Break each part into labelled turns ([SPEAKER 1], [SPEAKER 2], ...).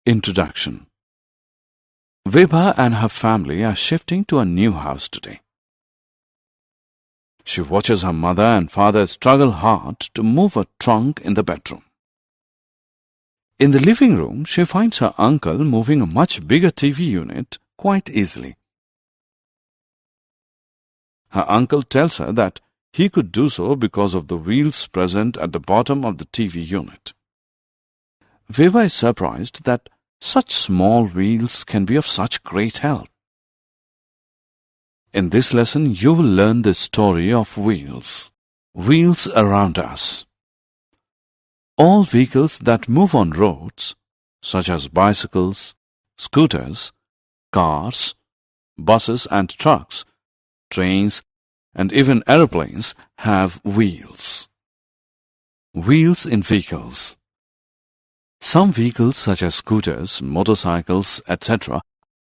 [SPEAKER 1] Introduction. Vibha and her family are shifting to a new house today. She watches her mother and father struggle hard to move a trunk in the bedroom. In the living room, she finds her uncle moving a much bigger TV unit quite easily. Her uncle tells her that he could do so because of the wheels present at the bottom of the TV unit. Vibha is surprised that such small wheels can be of such great help. In this lesson, you will learn the story of wheels. Wheels around us. All vehicles that move on roads, such as bicycles, scooters, cars, buses and trucks, trains, and even aeroplanes, have wheels. Wheels in vehicles. Some vehicles such as scooters, motorcycles, etc.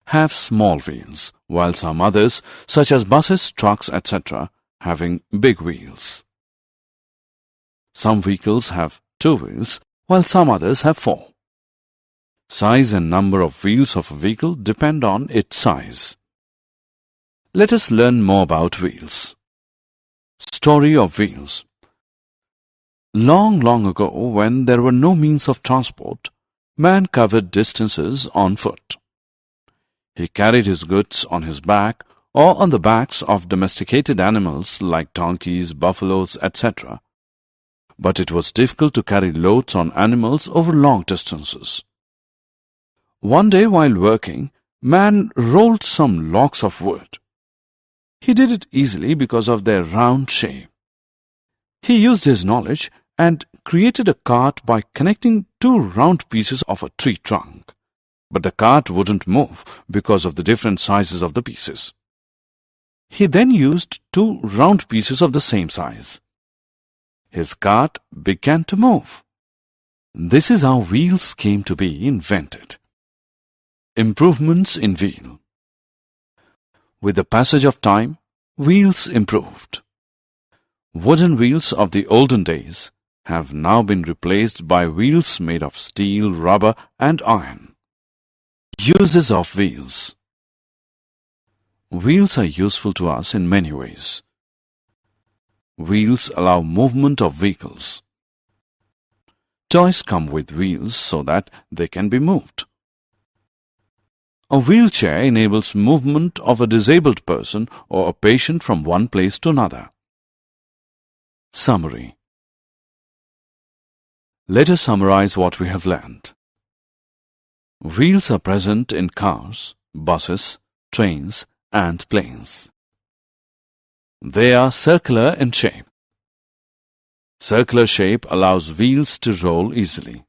[SPEAKER 1] have small wheels, while some others such as buses, trucks, etc. having big wheels. Some vehicles have 2 wheels, while some others have 4. Size and number of wheels of a vehicle depend on its size. Let us learn more about wheels. Story of wheels. Long ago, when there were no means of transport, man covered distances on foot. He carried his goods on his back or on the backs of domesticated animals like donkeys, buffaloes, etc. But it was difficult to carry loads on animals over long distances. One day while working, man rolled some logs of wood. He did it easily because of their round shape. He used his knowledge and created a cart by connecting 2 round pieces of a tree trunk. But the cart wouldn't move because of the different sizes of the pieces. He then used 2 round pieces of the same size. His cart began to move. This is how wheels came to be invented. Improvements in wheel. With the passage of time, wheels improved. Wooden wheels of the olden days have now been replaced by wheels made of steel, rubber, and iron. Uses of wheels. Wheels are useful to us in many ways. Wheels allow movement of vehicles. Toys come with wheels so that they can be moved. A wheelchair enables movement of a disabled person or a patient from one place to another. Summary. Let us summarize what we have learned. Wheels are present in cars, buses, trains, and planes. They are circular in shape. Circular shape allows wheels to roll easily.